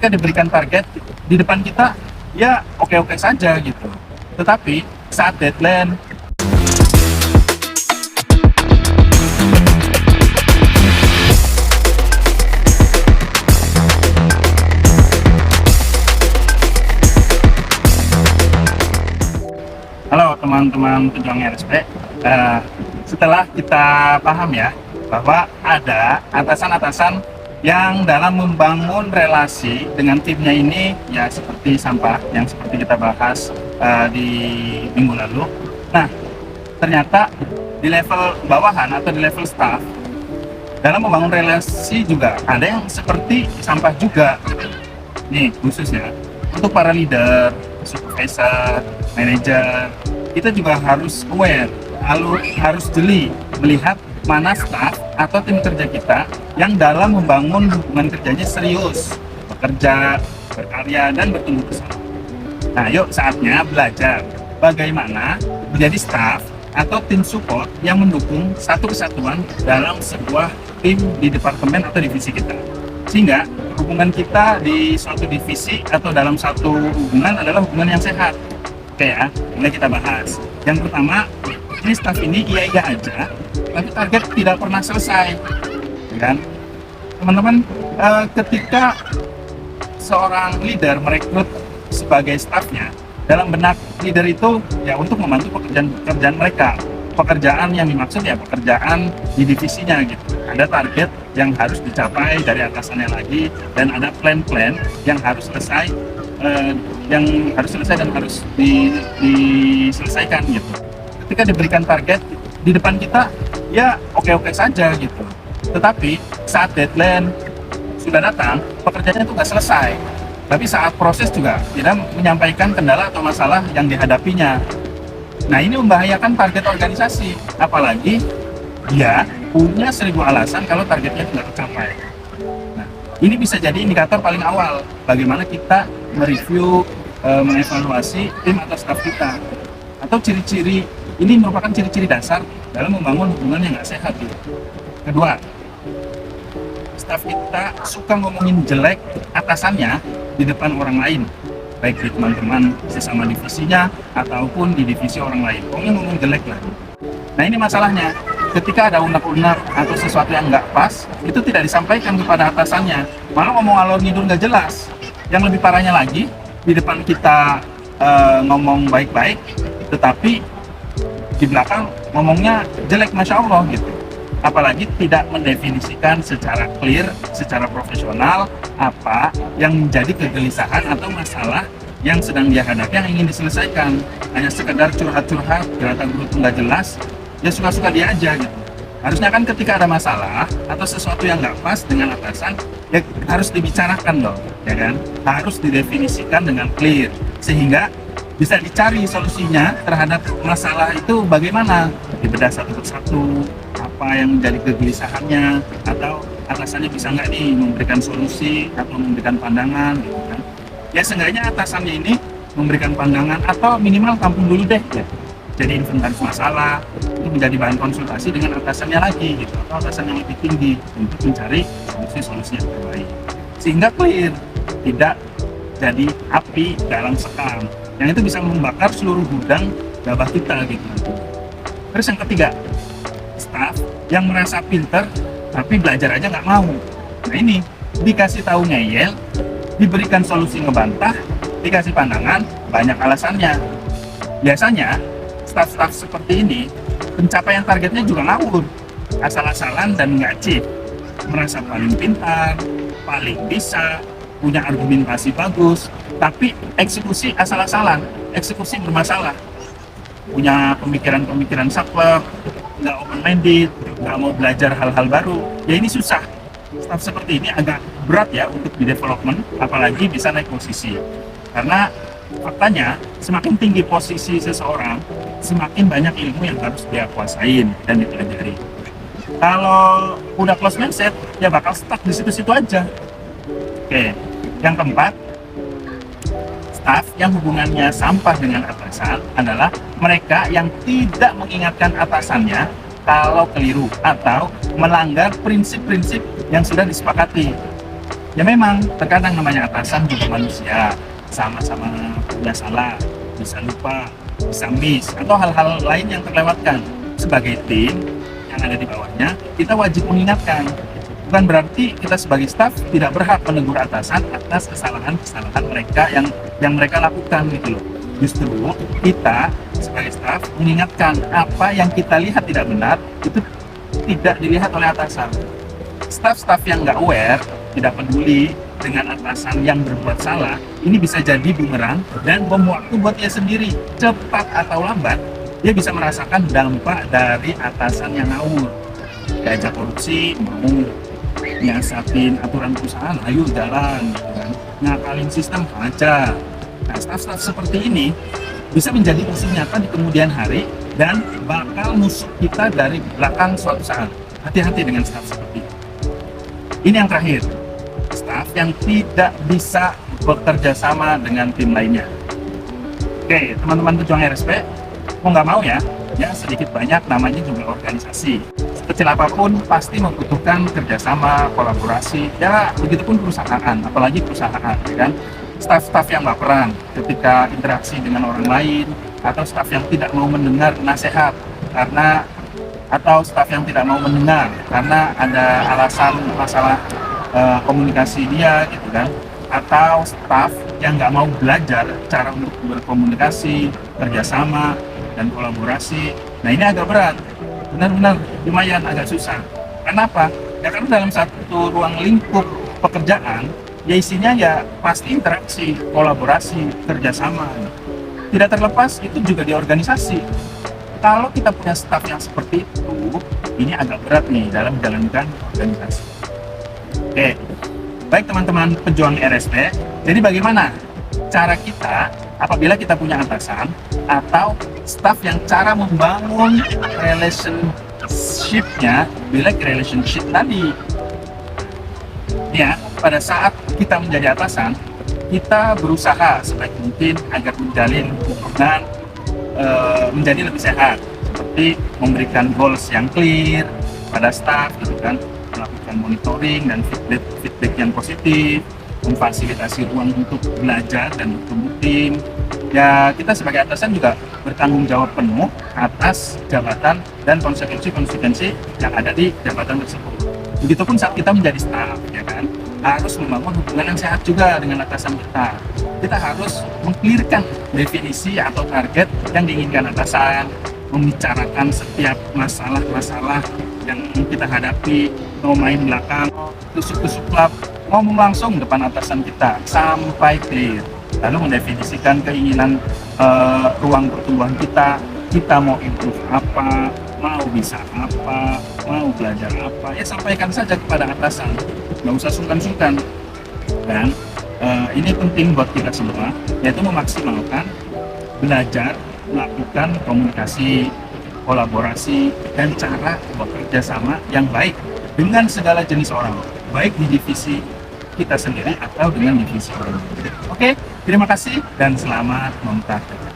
ketika diberikan target di depan kita, ya oke-oke saja gitu. Tetapi saat deadline, halo teman-teman pejuang RSP, setelah kita paham ya bahwa ada atasan-atasan yang dalam membangun relasi dengan timnya ini ya seperti sampah yang seperti kita bahas di minggu lalu. Nah, ternyata di level bawahan atau di level staff dalam membangun relasi juga ada yang seperti sampah juga. Nih khususnya untuk para leader, supervisor, manajer, kita juga harus aware, harus jeli melihat mana staff atau tim kerja kita yang dalam membangun hubungan kerjanya serius, bekerja, berkarya, dan bertumbuh bersama. Nah, yuk saatnya belajar bagaimana menjadi staff atau tim support yang mendukung satu kesatuan dalam sebuah tim di departemen atau divisi kita. Sehingga hubungan kita di suatu divisi atau dalam satu hubungan adalah hubungan yang sehat. Oke ya, mulai kita bahas. Yang pertama, ini staff ini iya-iya aja, tapi target tidak pernah selesai. Ya kan? Teman-teman, ketika seorang leader merekrut sebagai staffnya, dalam benak leader itu ya untuk membantu pekerjaan mereka. Pekerjaan yang dimaksud ya pekerjaan di divisinya gitu. Ada target yang harus dicapai dari atasannya lagi, dan ada plan-plan yang harus selesai, dan harus diselesaikan gitu. Ketika diberikan target di depan kita, ya oke-oke saja gitu. Tetapi saat deadline sudah datang, pekerjaannya itu nggak selesai. Tapi saat proses juga tidak menyampaikan kendala atau masalah yang dihadapinya. Nah, ini membahayakan target organisasi, apalagi dia punya 1000 alasan kalau targetnya tidak tercapai. Nah, ini bisa jadi indikator paling awal bagaimana kita mereview, mengevaluasi tim atau staf kita. Atau ciri-ciri, ini merupakan ciri-ciri dasar dalam membangun hubungan yang nggak sehat. Gitu. Kedua, staf kita suka ngomongin jelek atasannya di depan orang lain, baik di teman-teman sesama divisinya ataupun di divisi orang lain. Pokoknya ngomong jelek lah. Nah, ini masalahnya. Ketika ada unek-unek atau sesuatu yang nggak pas, itu tidak disampaikan kepada atasannya. Malah ngomong alor ngidul nggak jelas. Yang lebih parahnya lagi, di depan kita ngomong baik-baik, tetapi di belakang ngomongnya jelek, Masya Allah gitu. Apalagi tidak mendefinisikan secara clear, secara profesional apa yang menjadi kegelisahan atau masalah yang sedang dia hadapi yang ingin diselesaikan. Hanya sekedar curhat-curhat, gerata-gerutu nggak jelas, ya suka-suka dia aja gitu. Harusnya kan ketika ada masalah atau sesuatu yang nggak pas dengan atasan, ya harus dibicarakan loh, ya kan? Harus didefinisikan dengan clear, sehingga bisa dicari solusinya terhadap masalah itu bagaimana, dibedah satu persatu, apa yang menjadi kegelisahannya, atau atasannya bisa nggak nih memberikan solusi atau memberikan pandangan gitu kan. Ya seenggaknya atasannya ini memberikan pandangan atau minimal tampung dulu deh ya. Jadi inventaris masalah itu menjadi bahan konsultasi dengan atasannya lagi gitu, atau atasan yang lebih tinggi untuk mencari solusi-solusi yang terbaik. Sehingga clear, tidak jadi api dalam sekam yang itu bisa membakar seluruh gudang gabah kita gitu. Terus yang ketiga, staff yang merasa pinter tapi belajar aja nggak mau. Nah, ini dikasih tahu ngeyel, diberikan solusi ngebantah, dikasih pandangan, banyak alasannya. Biasanya staff-staff seperti ini pencapaian targetnya juga ngawur, asal-asalan dan nggak chip, merasa paling pintar, paling bisa, punya argumentasi bagus, tapi eksekusi asal-asalan, eksekusi bermasalah, punya pemikiran-pemikiran saklek, nggak open-minded, nggak mau belajar hal-hal baru. Ya ini susah. Staff seperti ini agak berat ya untuk di development, apalagi bisa naik posisi. Karena faktanya semakin tinggi posisi seseorang, semakin banyak ilmu yang harus dia kuasain dan dipelajari. Kalau udah close mindset, ya bakal stuck di situ-situ aja. Oke, yang keempat, staff yang hubungannya sampah dengan atasan adalah mereka yang tidak mengingatkan atasannya kalau keliru atau melanggar prinsip-prinsip yang sudah disepakati. Ya memang, terkadang namanya atasan juga manusia, sama-sama punya salah, bisa lupa, bisa miss, atau hal-hal lain yang terlewatkan. Sebagai tim yang ada di bawahnya, kita wajib mengingatkan. Bukan berarti kita sebagai staf tidak berhak menegur atasan atas kesalahan-kesalahan mereka yang mereka lakukan gitu loh. Justru kita sebagai staf mengingatkan apa yang kita lihat tidak benar itu tidak dilihat oleh atasan. Staf-staf yang nggak aware, tidak peduli dengan atasan yang berbuat salah, ini bisa jadi bumerang dan bom waktu buat dia sendiri. Cepat atau lambat, dia bisa merasakan dampak dari atasan yang ngawur. Diajak korupsi, mau nyiasatkan aturan perusahaan, ayo jalan, gitu kan. Ngakalin sistem aja. Nah, staf-staf seperti ini bisa menjadi musuh nyata di kemudian hari dan bakal musuh kita dari belakang suatu saat. Hati-hati dengan staf seperti ini. Ini yang terakhir, staf yang tidak bisa bekerja sama dengan tim lainnya. Oke, teman-teman pejuang RSP, mau nggak mau ya sedikit banyak namanya juga organisasi. Sekecil apapun pasti membutuhkan kerjasama, kolaborasi, ya begitupun perusahaan, apalagi perusahaan, ya kan? Staf-staf yang baperan ketika interaksi dengan orang lain, atau staf yang tidak mau mendengar nasihat atau staf yang tidak mau mendengar karena ada alasan masalah komunikasi dia gitu kan, atau staf yang nggak mau belajar cara untuk berkomunikasi, kerjasama, dan kolaborasi. Nah ini agak berat, benar-benar lumayan agak susah. Kenapa? Ya karena dalam satu ruang lingkup pekerjaan, ya isinya ya pasti interaksi, kolaborasi, kerjasama. Tidak terlepas itu juga di organisasi. Kalau kita punya staf yang seperti itu, ini agak berat nih dalam menjalankan organisasi. Oke, baik teman-teman pejuang RSP, jadi bagaimana cara kita apabila kita punya atasan atau staf yang cara membangun relationship-nya, relationship tadi. Ya, pada saat kita menjadi atasan, kita berusaha sebaik mungkin agar menjalin hubungan menjadi lebih sehat, seperti memberikan goals yang clear pada staff, gitu kan, melakukan monitoring dan feedback yang positif, memfasilitasi ruang untuk belajar dan bertumbuh tim. Ya kita sebagai atasan juga bertanggung jawab penuh atas jabatan dan konsekuensi yang ada di jabatan tersebut. Begitupun saat kita menjadi staff, ya kan, harus membangun hubungan yang sehat juga dengan atasan kita. Kita harus mengklirkan definisi atau target yang diinginkan atasan, membicarakan setiap masalah-masalah yang kita hadapi, mau main belakang, tusuk-tusuk lap, ngomong langsung depan atasan kita sampai clear. Lalu mendefinisikan keinginan ruang pertumbuhan kita mau improve apa, mau bisa apa, mau belajar apa, ya sampaikan saja kepada atasan, nggak usah sungkan-sungkan. Dan ini penting buat kita semua, yaitu memaksimalkan belajar, melakukan komunikasi, kolaborasi, dan cara bekerja sama yang baik dengan segala jenis orang, baik di divisi kita sendiri atau dengan divisi orang lain. Oke, terima kasih dan selamat memperhatikan.